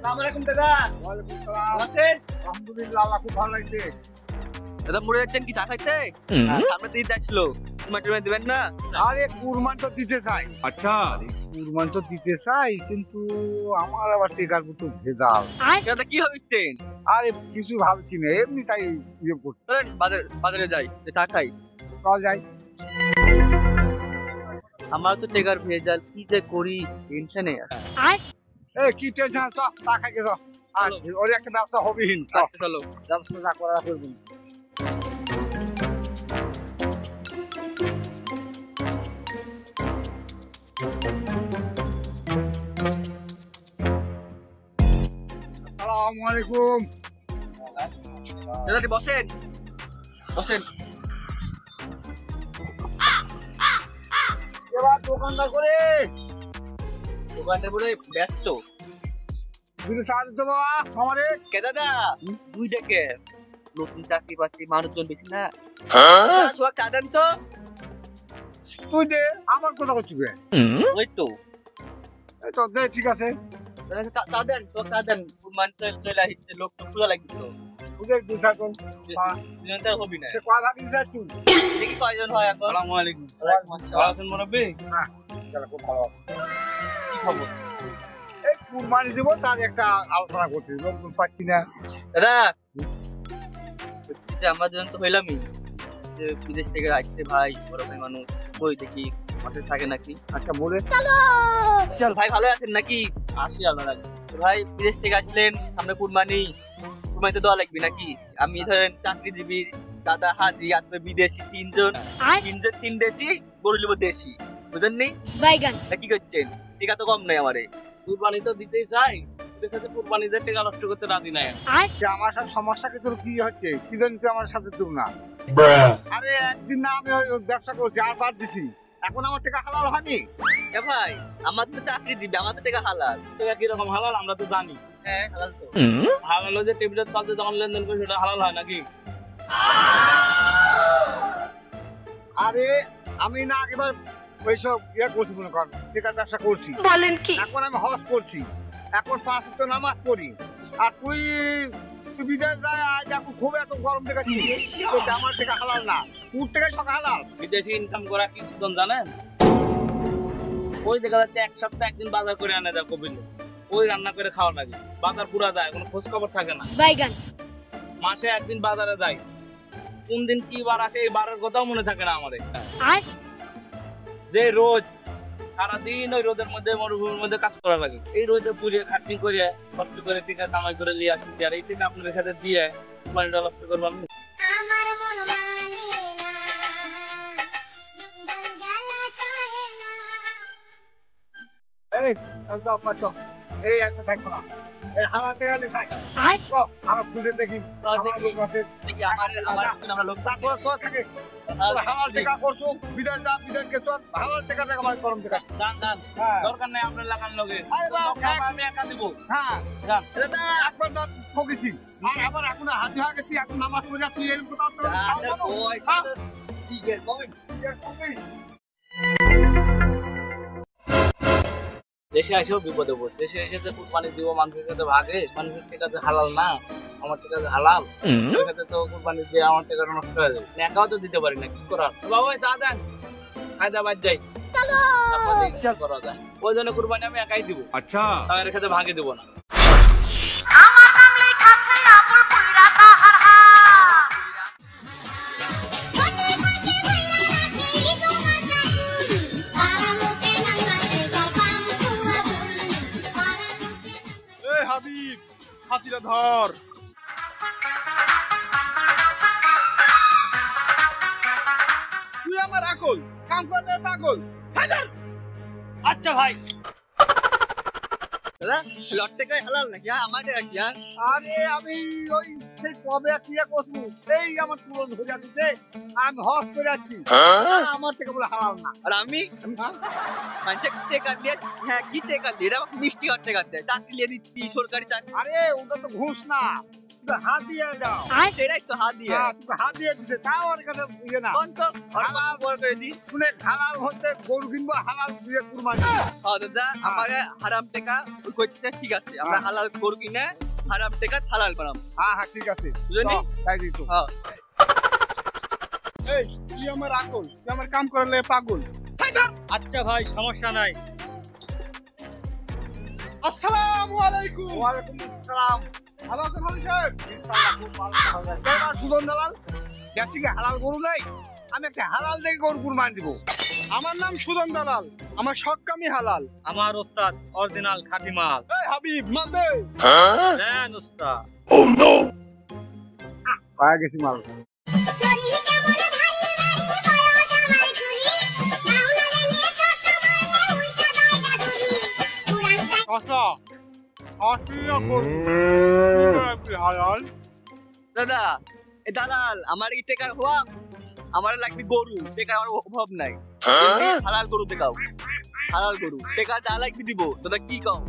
আসসালামু আলাইকুম দাদা। ওয়ালাইকুম ভালো সালাম। আছেন? আলহামদুলিল্লাহ, আল্লাহ খুব ভালো লাগছে। দাদা মরে যাচ্ছেন কি চা খাইতে? সামনে দিয়ে আসলো টুমা দিবেন না? আরে কুরবান তো দিতে চাই। अच्छा কুরবান তো দিতে চাই, কিন্তু আমার আবার টেকার মতো ভেজাল। দাদা কি ভাবছেন? আরে কিছু ভাবছি না, এমনি তাই ইয়ে করতে চলেন বাজারে যাই, চা খাই। পাওয়া যায়। আমার তো টেকার ভেজাল, কি যে করি টেনশনে। কি টেনশন আছে? তা খাই গেছ। আর ওর একটা ব্যবসা হবেই। আচ্ছা চলো। ব্যবসা না করা করবেন। আসসালামু আলাইকুম। দাদা বসেন বসেন। এবার দোকানদার করে দোকানটা বলে ব্যস্ত। দুটো চা দিতে বাবা আমারে। কে দাদা? দুই ডেকে নতুন চাকরি পাচ্ছি, মানুষজন বেশি না। সোয়া চা দেন তো। তুই দে, আমার কথা করছিস। ওই তো এই তো দে, ঠিক আছে। চা দেন, সোয়া চা দেন। মানুষ চলে আসছে, লোক তো খোলা লাগছিল। তুই দে, দুই চা কর। দুজনটার হবি না। সে কয় ভাগ দিতে চাচ্ছু? দেখি কয়জন হয় এখন। আসসালামু আলাইকুম ভালো আছেন মুরব্বি? হ্যাঁ, ইনশাআল্লাহ খুব ভালো হবে। কি খবর? এই কুরবানি দেবো, তার একটা আলোচনা করছি। লোকজন পাচ্ছি না। দাদা যে আমরা দুজন তো হইলামই, যে বিদেশ থেকে আসছে ভাই, বড় ভাই মানুষ, ওই দেখি মাঠে থাকে নাকি। আচ্ছা বলে চল ভাই, ভালো আছেন নাকি? আসি আল্লাহ রাখি। ভাই বিদেশ থেকে আসলেন, সামনে কুরবানি, কুরবানিতে দেওয়া লাগবে নাকি? আমি ধরেন চাকরিজীবী, দাদা হাজি, আর বিদেশি তিনজন, তিন দেশি, গরু লিব দেশি, বুঝলেন নি? বাইগান তা কি করছেন? টিকা তো কম নাই আমারে। কুরবানি তো দিতেই চাই, দেখতে কুরবানিতে টাকা নষ্ট করতে রাজি নাই। যে আমার সাথে সমস্যা কি, তোর কি হচ্ছে? কি জানি তুই আমার সাথে তুই না। আরে একদিন না আমি ওই ব্যবসা করছি, আর বাদ দিছি। এখন আমার টাকা হালাল হয়নি। এ ভাই, আমার তো চাকরিজীবী, আমার তো টাকা হালাল। টাকা কিরকম হালাল আমরা তো জানি। হ্যাঁ হালাল তো। হালাল যে টেবিলের তলতে যখন লেনদেন করে সেটা হালাল হয় নাকি? আরে আমি না আগেবার ওইসব ইয়ে করছি, মনে কর টেকার ব্যবসা করছি। বলেন কি? এখন আমি হজ করছি, এখন 5 ওয়াক্ত নামাজ পড়ি। আর তুই বিদেশ যায়, আজ এখন খুব এত গরম দেখাচ্ছিস। তো আমার টাকা হালাল না, তোর টাকাই সব হালাল। বিদেশি ইনকাম করা কি সুদন জানেন? ওই দেখা যাচ্ছে এক সপ্তাহ একদিন বাজার করে আনে দেয় কবিলে, ওই রান্না করে খাওয়া লাগে। বাজার পুরা যায়, কোনো খোঁজ খবর থাকে না। বাইগান মাসে একদিন বাজারে যায়, কোন দিন কি বার আসে এই বারের কথাও মনে থাকে না আমাদের। আর যে রোজ সারাদিন ওই রোদের মধ্যে মরুভূমির মধ্যে কাজ করা লাগে, এই রোদে পুড়িয়ে খাটনি করে কষ্ট করে টিকা কামাই করে নিয়ে আসছি, আর এই টিকা আপনাদের সাথে দিয়ে পানিটা নষ্ট করবো আমি? এই আপনার চল, এই একটা থাকবো না, এই হালাল টাকা দিয়ে থাক। আমার খুঁজে দেখি আমার লোক আছে। দেখি আমরা লোক তারপরে তোর থাকে হালাল টাকা করছো, বিদেশ যা, বিদেশ কে তোর হালাল টাকা টাকা আমার গরম টাকা। দান দান, হ্যাঁ দরকার নেই আপনার লাগান লগে, আরে বাপ, আমি একা দিব। হ্যাঁ যান। এটা একবার না ঠকেছি, আর আবার এখন হাতে হয়ে গেছি, এখন নামাজ পড়ে তুই এরকম কথা তোর দেশে এসেও বিপদে পড়ে, দেশে এসে যে কুরবানি দিব মানুষের কাছে ভাগে, মানুষের টাকাতে হালাল না, আমার টাকাতে হালাল, টাকাতে তো কুরবানি দিয়ে আমার টাকাটা নষ্ট হয়ে যাবে। একাও তো দিতে পারি না, কি করার? বাবা চা দেন, হায়দ্রাবাদ যাই, তারপর দেখি কি করা যায়। ওই জন্য কুরবানি আমি একাই দিব, अच्छा তাদের কাছে ভাগে দিব না। আমার নাম লেখা আছে আমর পুরা তাহার এই হাবিব, হাতিরা ধর। তুই আমার আকল, কাম করলে পাগল। আচ্ছা ভাই, দাদা লট টাকায় হালাল নাকি? আমার টাকা কি? আরে আমি ওই সেই কবে ক্রিয়া করবো, এই আমার পূরণ হয়ে যাচ্ছে, আমি হজ করে যাচ্ছি, আমার থেকে বলে হালাল না। আর আমি মানুষের টাকা দিয়ে, হ্যাঁ কি টাকা দিয়ে, এটা মিষ্টি হওয়ার টাকা দেয়, চাকরি নিয়ে দিচ্ছি, সরকারি চাকরি। আরে ওটা তো ঘুষ না, তুমি হাত দিয়ে দাও। সেটাই তো হাত দিয়ে হ্যাঁ, তুমি হাত দিয়ে দিতে তাও ওর কাছে ইয়ে না। কোন তো হালাল করে দিই শুনে হালাল হতে গরু কিনবো, হালাল দিয়ে কুরবানি দিবো। দাদা আমার হারাম টাকা করতে ঠিক আছে আমরা হালাল গরু কিনে হারাম টাকা হালাল করাম হ্যাঁ হ্যাঁ ঠিক আছে, বুঝলি চল, তাই দিত। হ্যাঁ এই তুই আমার আকল, তুই আমার কাম করলে পাগল। আচ্ছা ভাই সমস্যা নাই। আসসালামু আলাইকুম। ওয়ালাইকুম আসসালাম। ভালো আছেন হাজি সাহেব? ইনশাআল্লাহ খুব ভালো হবে। কেমন সুদন দালাল? দেখছি কি হালাল গরু নাই? আমি একটা হালাল দেখে গরু কুরবানি দিব। আমার নাম সুদন দালাল, আমার সবকামই হালাল। আমার ওস্তাদ অরিজিনাল খাঁটি মাল। এই হাবিব মাল দে। দেন ওস্তাদ। পায়ে গেছি মাল। শরীরে কেমন ভারী ভারী বয়স আমার চুলি নাউলারে নিয়ে সত্য মারলে উইটা জায়গা ধরি পুরান আচ্ছা আসিয়া করু তুই হালাল। দাদা এ দালাল আমার এই টাকার অভাব আমার লাগবে গরু টাকার আমার অভাব নাই হালাল গরু দেখাও হালাল গরু টাকা যা লাগবে দিব দাদা কি কও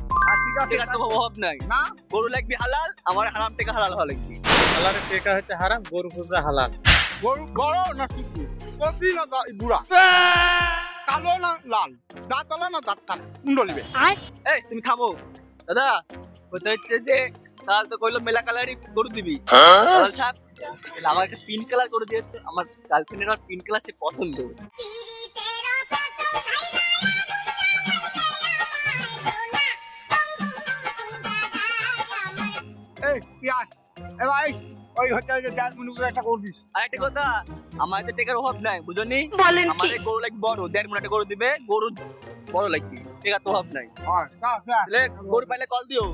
ঠিক আছে, টাকার তো অভাব নাই না গরু লাগবে হালাল আমার হারাম টাকা হালাল হওয়া লাগবে হালালের টাকা হচ্ছে হারাম, গরু খুঁজা হালাল। গরু বড় না শুকু, কতি না বুড়া, কালো না লাল, দাঁত আলা না দাঁত কাট, কুন্ডলিবে। এই তুমি থামো দাদা হতে হচ্ছে যে তাহলে তো কইলো মেলা কালারই গরু দিবি দালাল সাহেব তাহলে আমার একটা পিঙ্ক কালার করে দিয়েছে আমার গার্লফ্রেন্ডের আর পিঙ্ক কালার সে পছন্দ পিরিতের কত সাইলা এই কি আস এ ভাই ওই হোটেলে যে 10 মিনিট করে একটা গরু দিস। আর একটা কথা আমার তো টাকার অভাব নাই বুঝনি আমার এই গরু লাগবে বড় 1.5 মণ একটা গরু দিবে গরু বড় লাগবে টাকার তো অভাব নাই হ্যাঁ যা যা তাহলে গরু পাইলে কল দিও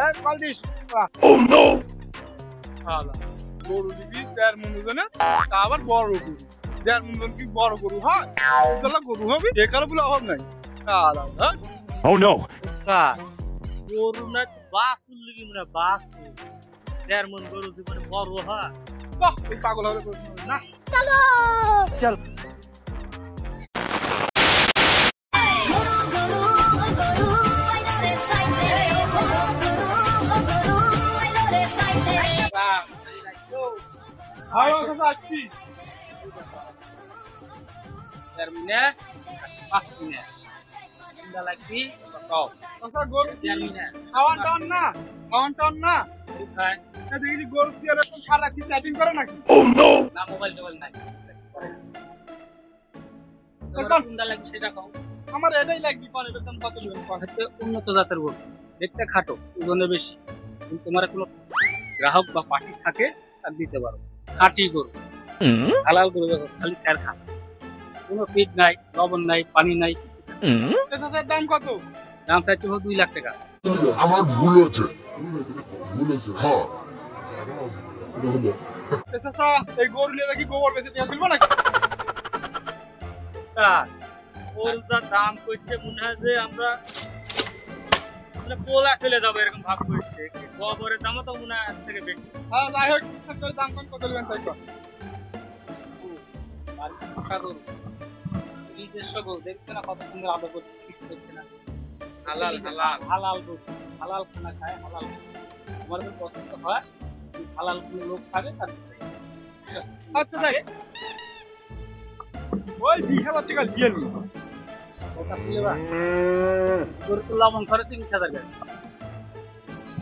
এই কল দিস। হালাল গরু দিবি 1.5 মণ ওজনে, তা আবার বড় গরু। 1.5 মণ ওজন কি বড় গরু হয়? তাহলে গরু হবে, একার বলে অভাব নাই। হালাল হ্যাঁ। Oh no! ওস্তাদ গরু না বাসুর লিগি মানে বাসুর 1.5 মণ গরু জীবনে বড় হয়। বাহ, এই পাগল হলে করতে হবে না। ভালো কথা আসছি। 1.5 মণে 5 মণে তিনটা লাগবি কও আচ্ছা গরু কি 1.5 মণে খাওয়ান টান না, খাওয়ান টান না। কোথায় এ দেখি গরু কি এরকম সারা কি চ্যাটিং করে নাকি? না মোবাইল টোবাইল নাই কোন? কোনটা লাগবে সেটা কও। আমার এটাই লাগবে, কোন এটার দাম কত নেবেন কোন? হচ্ছে উন্নত জাতের গরু দেখতে খাটো ওজনে বেশি কিন্তু তোমার কোনো গ্রাহক বা পার্টি থাকে তার দিতে পারো খাঁটি গরু হালাল গরু দেখো খালি খের খা কোনো ফিট নাই লবণ নাই পানি নাই এটার দাম কত? দাম চাইছে 2 লাখ টাকা আমার ভুল হচ্ছে হ্যাঁ চাচা এই গরু নিয়ে দেখি গোবর বেঁচে দিয়ে ফেলবো নাকি? তা ওর যা দাম করছে মনে হয় যে আমরা মানে পোলা চলে যাবো এরকম ভাব করছে গোবরের দামও তো মনে হয় এর থেকে বেশি হ্যাঁ যাই হোক, ঠিকঠাক দাম কোন কত নেবেন তাই কর। গরু নিজস্ব গরু দেখছে না কত সুন্দর আদর করছে কিছু করছে না হালাল হালাল হালাল গরু হালাল খানা খায় হালাল আমার তো পছন্দ হয় হালাল কোনো লোক খাবে তার আচ্ছা দেখ ওই 20,000 টাকা দিয়ে নি। ওটা তুলে বা গরু তো লবণ খরচে 20,000 টাকা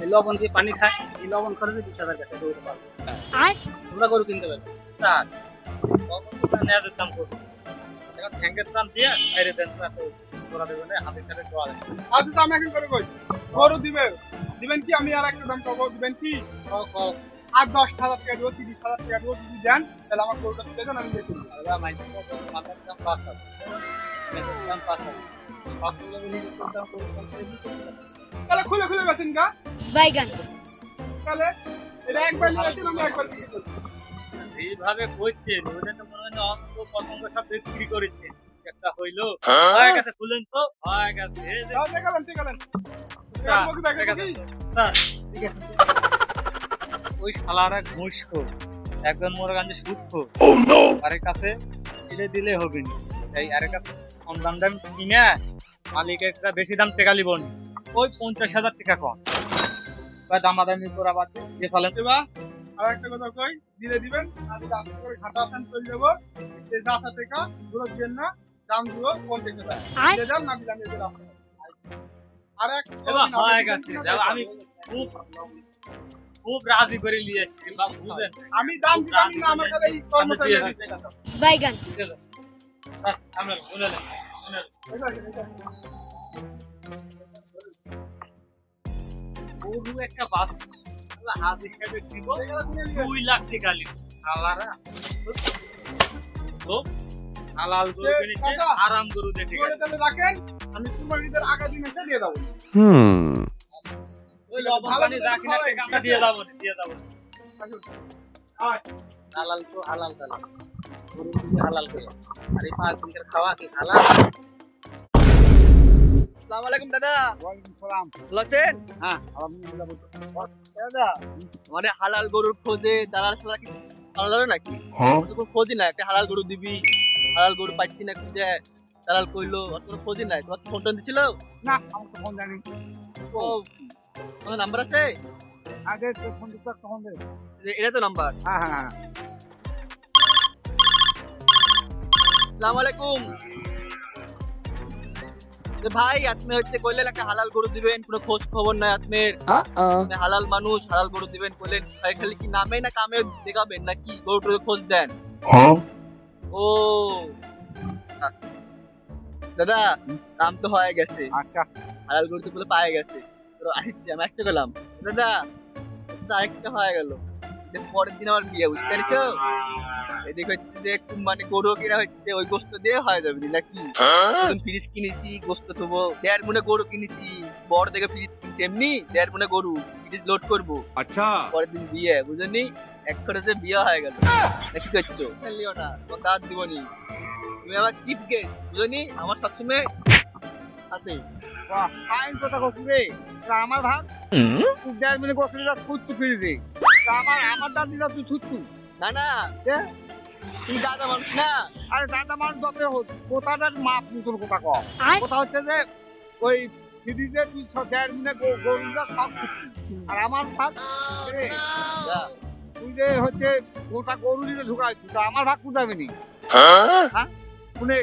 এই লবণ দিয়ে পানি খায় এই লবণ খরচে 20,000 টাকা গরু পাবে তোমরা গরু কিনতে পারবে স্যার লবণ তো নেওয়ার দাম করবে এটা থ্যাঙ্কের দাম দিয়ে বাইরে দেন তো তোরা দেবে না হাতের সাথে দেওয়া যাবে আচ্ছা তো আমি এখন করে কই গরু দিবেন কি? আমি আর একটা দাম কব, দিবেন কি? আর 10,000 টাকা দেবো, 30,000 টাকা দেবো, যদি দেন তাহলে আমার গরুটা তুলে দেন, আমি দিয়ে দেবো। আলাদা মাইন্ড মাথার দাম 5,000 মেয়েদের দাম 5,000 বাকিগুলো নিজের দাম করে তাহলে খুলে খুলে বেচেন গা। বাইগান তাহলে এটা একবার নিয়েছেন, আমি একবার বিক্রি করছি। এইভাবে করছেন ওটা তো মনে হয় না অঙ্ক পতঙ্গ সব বিক্রি করেছে একটা হইলো হয়ে গেছে খুলেন তো হয়ে গেছে এই যে ঠিক আছে স্যার, ঠিক আছে, স্যার, ঠিক আছে। ওই শালার এক মস্ক একজন মোর গান্ধী সুস্থ আরেক কাছে দিলে হবে না এই আরেক কাছে কম দাম কিনে মালিকের বেশি দাম টাকা লিব ওই 50,000 টাকা কম বা দামাদামি করা বাদ দিয়ে চলেন। এবার আর একটা কথা কই, দিলে দিবেন আর যদি আস্তে করে ঘাটা আসান চলে যাবো। এই 10 টাকা গুলো দিবেন না, দাম দিব কোন থেকে দেয় দিলে দাম না দিলে আমি এদের আপনার আর এক এবার হয়ে গেছে যাও, আমি খুব খুব রাজি করে নিয়েছি বা বুঝেন আমি দাম দিলাম না, আমার কাছে এই কর্মচারী দিতে বাইগান আমরা শুনলেন গরু একটা বাস হাত হিসাবে দিব 2 লাখ টাকা লিখ আলারা তো হালাল গরু কিনেছে, আরাম গরু দেখে করে তাহলে রাখেন, আমি কুরবানিদের আগা দিন এসে দিয়ে দেবো। ওই লবণ পানি রাখি না টাকা আমরা দিয়ে যাবো হালাল তো হালাল হালাল গরু কিন্তু হালাল করে আর এই 5 দিনের খাওয়া কি হালাল? আসসালামু আলাইকুম দাদা। ওয়ালাইকুম সালাম। ভালো আছেন? হ্যাঁ আলহামদুলিল্লাহ। দাদা মানে হালাল গরুর খোঁজে দালাল সালা কি হালাল নাকি? হ্যাঁ আমি তো কোনো খোঁজই নাই, একটা হালাল গরু দিবি, হালাল গরু পাচ্ছি না খুঁজে, দালাল কইলো আর কোনো খোঁজই নাই। তোমার ফোন টোন দিছিল? না আমার তো ফোন জানি ও তোমার নাম্বার আছে? আগে তো ফোন দিতে তখন দে। এটা তো নাম্বার। হ্যাঁ হ্যাঁ হ্যাঁ আসসালামু আলাইকুম। ভাই আপনি হচ্ছে কইলেন একটা হালাল গরু দিবেন, কোনো খোঁজ খবর নাই আপনার। আপনি হালাল মানুষ, হালাল গরু দিবেন কইলেন, ভাই খালি কি নামে না কামে দেখাবেন নাকি গরুটাকে খোঁজ দেন? ও দাদা নাম তো হয়ে গেছে, আচ্ছা হালাল গরু তো বলে পায়ে গেছে, তো আসছে আমি আসতে গেলাম। দাদা আরেকটা হয়ে গেল, যে পরের দিন আমার বিয়ে, বুঝতে পারছো? এদিকে হচ্ছে যে মানে গরু কিনা হচ্ছে ওই গোস্ত দিয়ে হয়ে যাবে নাকি? ফ্রিজ কিনেছি গোস্ত থবো, 1.5 মনে গরু কিনেছি, বড় দেখে ফ্রিজ কিনছি, এমনি 1.5 মনে গরু ফ্রিজ লোড করবো। আচ্ছা পরের দিন বিয়ে, বুঝলি? এক খরচে বিয়ে হয়ে গেল। কি করছো? খেলিও না, তোমার দাঁত দিবনি, তুমি আমার চিপ গেস্ট, বুঝলি? আমার সবসময় সাথে বাহ ফাইন কথা কইছিস রে। তা আমার ভাগ তুই 1.5 মিনিট গোসলটা খুঁজতে ফিরে আমার দাদি যা তুই ছুটছু। না না তুমি দাদা মানুষ না। আরে দাদা মানুষ যত হোক কোথাটার মাপ নতুন কথা কম। কথা হচ্ছে যে ওই ফ্রিজে তুই 1.5 মিনিট গরুটা সব ছুটছু আর আমার ভাগ রে তুই যে হচ্ছে গোটা গরু নিয়ে ঢুকাইছিস, তা আমার ভাগ কোথাবে নি? হ্যাঁ শুনে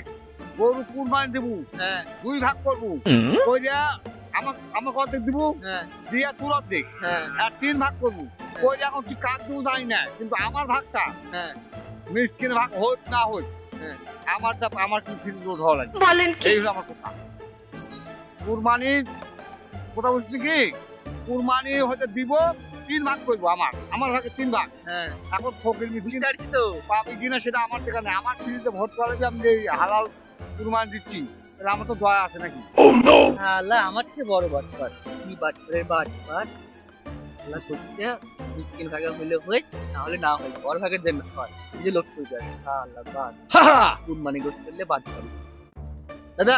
গরু কুরবানি দেবো, হ্যাঁ 2 ভাগ করবো, কইরা আমাকে অর্ধেক দিব, হ্যাঁ দিয়া তোর অর্ধেক, হ্যাঁ আর 3 ভাগ করবো। কইরা এখন তুই কাজ দেবো জানি না, কিন্তু আমার ভাগটা হ্যাঁ মিসকিন ভাগ হোক না হোক হ্যাঁ আমারটা আমার কি ফিরে রোড হওয়া লাগবে। এই হলো আমার কথা। কুরবানির কথা বলছি কি, কুরবানি হয়তো দিব 3 ভাগ করবো, আমার ভাগে 3 ভাগ। হ্যাঁ এখন ফকির মিসকিন বুঝতে পারছি তো। পাবি কিনা সেটা আমার দেখা নেই। আমার ফ্রিজে ভোট করা যে আমি যে হালাল কুরবানি দিচ্ছি, তাহলে আমার তো দয়া আছে নাকি? আল্লাহ আমার চেয়ে বড় বাটপার, কি বাটপারের বাটপার। আল্লাহ করছে মিসকিন ভাগে হইলে হয়, নাহলে না হয়, বড় ভাগের জন্য হয়, এই যে লোক হয়ে যায়। আল্লাহ বাদ কুরবানি গোস্ত করলে বাদ পারি। দাদা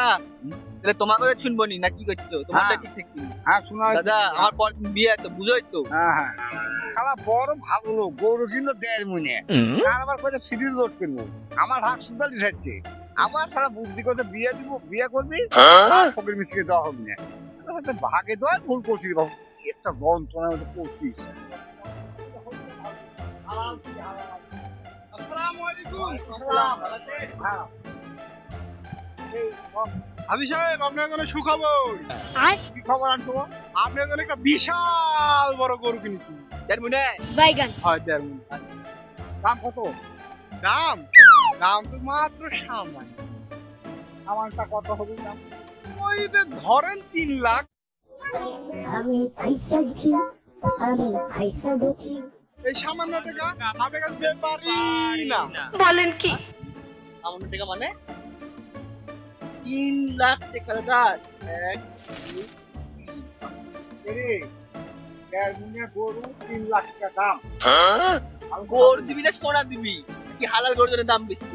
তাহলে তোমার কথা শুনবো নি না কি করছো? তোমারটা ঠিক ঠিক কি? হ্যাঁ শোনা দাদা আমার পর বিয়ে তো বুঝোই তো। হ্যাঁ হ্যাঁ খালা বড় ভালো লোক, গরু কিনলো 1.5 মিনে, আর আবার করে ফ্রিজ লোড কিনবো, আমার ভাগ সুদালি থাকছে। আমার সারা বুদ্ধি করে বিয়ে দিব, বিয়ে করবি আর ফকির মিসকে দেওয়া হবে না। হয়তো ভাগে দেওয়া ভুল করছিস বাবু, কি একটা যন্ত্রণার মধ্যে করছিস। আসসালামু আলাইকুম। হ্যাঁ হাজি সাহেব, আপনার জন্য সুখবর। কি খবর আনছো? আপনার জন্য একটা বিশাল বড় গরু কিনেছি। তার মনে বাইগান হয় 1.5 মিনিট। দাম কত? দাম দাম তো মাত্র সামান্য। আমারটা কত হবে দাম? ওই যে ধরেন 3 লাখ। আমি পয়সা দিচ্ছি, আমি পয়সা দিচ্ছি। এই সামান্য টাকা আপনার কাছে দিতে পারি না। বলেন কি? আমার টাকা মানে 3 লাখ টাকা দাদা। 1 2 এরে 1.5 মিনে গরু 3 লাখ টাকা দাম। গরু দিবি না সোনা দিবি? কি হালাল গরুর জন্য দাম বেশি?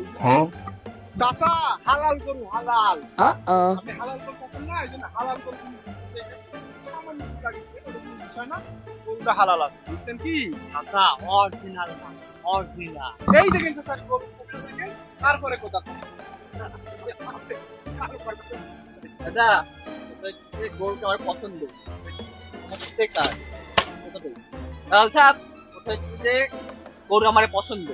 চাচা হালাল গরু, হালাল। আপনি হালাল গরু পাবেন না, এই জন্য হালাল গরু কিনতে সামান্য লাগিয়েছে, ওটা কোনো বিষয় না। গরুটা হালাল আছে, বুঝছেন কি? আচ্ছা অরিজিনাল অরিজিনাল এই দেখেন তো তার গরু ছবিটা দেখেন, তারপরে কথা দাদা গরুটা আমার পছন্দ, আমার টাকা দালাল সাহেব, কথা হচ্ছে যে গরু আমার পছন্দ,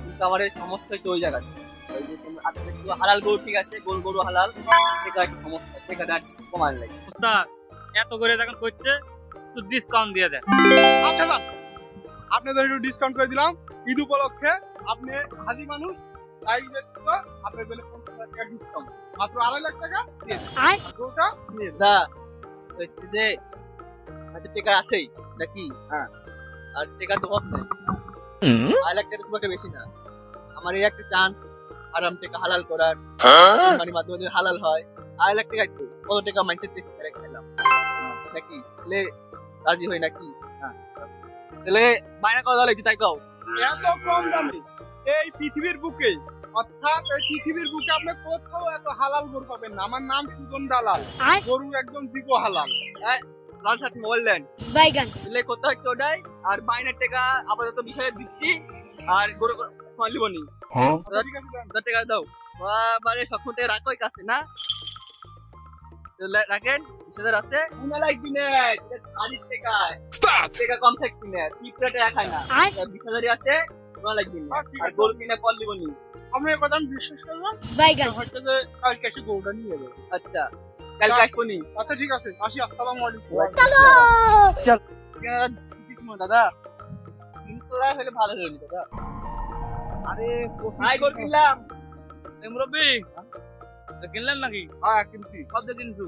কিন্তু আমার এই সমস্যা হচ্ছে ওই জায়গাতে। ওই যে তোমার আপনি একটু হালাল গরু ঠিক আছে, গরু হালাল, সেটা একটা সমস্যা, সেখানে আর কমার লাগে। ওস্তাদ এত করে যখন করছে একটু ডিসকাউন্ট দিয়ে দেন। আচ্ছা যান, আপনাদের একটু ডিসকাউন্ট করে দিলাম ঈদ উপলক্ষে। আপনি হাজি মানুষ, তাই ব্যতীত আপনার জন্য 50,000 টাকা ডিসকাউন্ট, মাত্র 2.5 লাখ টাকা দিয়ে দেন। আর গরুটা নিয়ে যান। দা হচ্ছে যে হাতে টেকা আসেই নাকি? হ্যাঁ। আর টেকা তো অভাব নাই, 2.5 লাখ টাকা খুব একটা বেশি না। আমার এই একটা চান্স আরাম টেকা হালাল করার, মানে মাধ্যমে যদি হালাল হয় 2.5 লাখ টাকা একটু কত টাকা মাইন্ডসেট টেস্ট করে খেলাম নাকি? তাহলে রাজি হই নাকি? হ্যাঁ, তাহলে বাইনা কত দাও তাই কও। এত কম দামে এই পৃথিবীর বুকে, অর্থাৎ এই পৃথিবীর বুকে আপনি কোথাও এত হালাল গরু পাবেন না। আমার নাম সুজন দালাল, গরু একদম দিব হালাল। লাল সাথে মোবাইল দেন, বাইগান তাহলে কত হচ্ছে ওটাই, আর বাইনার টাকা আপাতত বিষয়ে দিচ্ছি, আর গরু লিবনি হ্যাঁ 1000 টাকা দাও। বাবারে সক্ষমতে রাখোই কাছে না, রাখেন 20,000 আছে। মনে লাগবি না আজির টাকায় টাকা কম থাকবি না, টিপটা রাখাই না, 20,000 আছে, মনে লাগবি না। আর গরু কিনে কল লিবনি। আপনার কথা আমি বিশ্বাস করলাম, বাইগান হয়তো যে কালকে এসে গরুটা নিয়ে যাবে। আচ্ছা কালকে আসবো নি। আচ্ছা ঠিক আছে, আসি। আসসালামু আলাইকুম। দাদা 300 টাকা হলে ভালো হলো দাদা। আরে হাই গরু কিনলাম। মুরব্বী কিনলেন নাকি? হ্যাঁ কিনছি, কত কিনছু?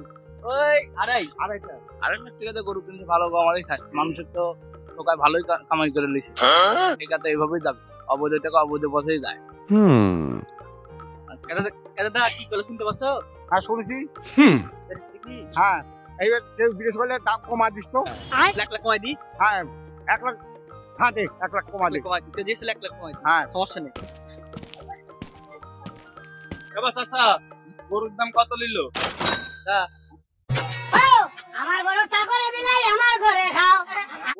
ওই আড়াই। 2.5 লাখ টাকাতে গরু কিনছে, ভালো আমারই খাস। মানুষের তো টোকায় ভালোই কামাই করে লিছে। এটা তো এইভাবেই যাবে, অবৈধ টাকা অবৈধ পথেই যায়। দাদা কি করে শুনতে পাচ্ছ? হ্যাঁ শুনেছি। কি হ্যাঁ এইবার কেউ জিজ্ঞেস করলে দাম কমা দিস তো। লাখ লাখ কমাই দি, হ্যাঁ 1 লাখ, হ্যাঁ দেখ 1 লাখ কমা দে। কমাই দিতে দিয়েছে, লাখ লাখ কমাই দি, হ্যাঁ সমস্যা নেই। এবার চাচা গরুর দাম কত নিল? আমার গরুটা করে দিলে আমার ঘরে খাও।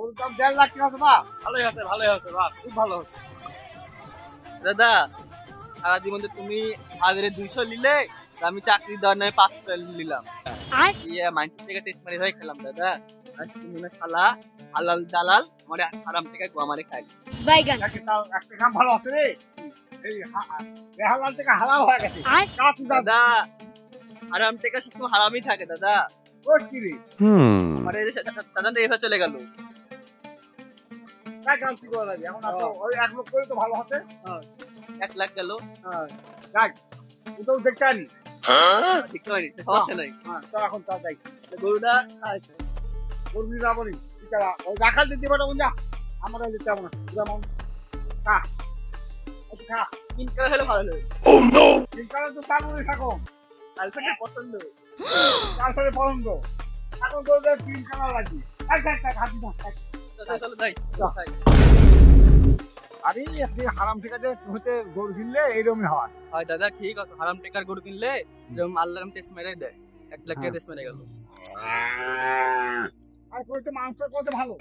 ওর দাম 1.5 লাখ টাকা দেবা। ভালোই আছে ভালোই আছে, বাহ খুব ভালো হচ্ছে। দাদা সারা জীবন তো তুমি আগে 200 নিলে, আমি চাকরি দেওয়ার নয় 500 নিলাম, মাইন্ডসেট থেকে টেস্ট মারি হয়ে খেলাম দাদা। আর তুমি না শালা হালাল দালাল, মানে আরাম থেকে আমারে খাই। বাইগান নাকি তাও একটা কাম ভালো আছে রে, এই হালাল থেকে হালাল হয়ে গেছে। কাজ দাদা আরাম থেকে সবসময় হারামই থাকে দাদা। কোস কি রে, আমার এই দাদা এভাবে চলে গেল। কাজ কাজ কি করা লাগে এখন? আপনি ওই 1 লক্ষ করে তো ভালো হতে। 1 লাখ গেল, হ্যাঁ যাই, তো দেখতে আনি। ঠিক হয়নি, সমস্যা নাই। হ্যাঁ তো এখন তা যাই, গরুটা করবি যাবো নি। ঠিক আছে ওই রাখাল দিতে পারো যা, আমরা দিতে পারবো না। যেমন খা একটু খা, 3 টাকা হলে ভালো হলো। তিন কালার তো তারপরে থাকো, গার্লফ্রেন্ডের পছন্দ। তারপরে পছন্দ এখন তো 3 কালার লাগবে। হাঁটি না। চলো যাই। আরে আপনি হারাম ঠিক আছে হতে গরু কিনলে এইরকমই হয়। হয় দাদা ঠিক আছে, হারাম টেকার গরু কিনলে যেরকম আল্লাহর টেস্ট মেরে দেয়, 1 লাখ টাকা টেস্ট মেরে গেল। আর কইতে মাংস কত ভালো।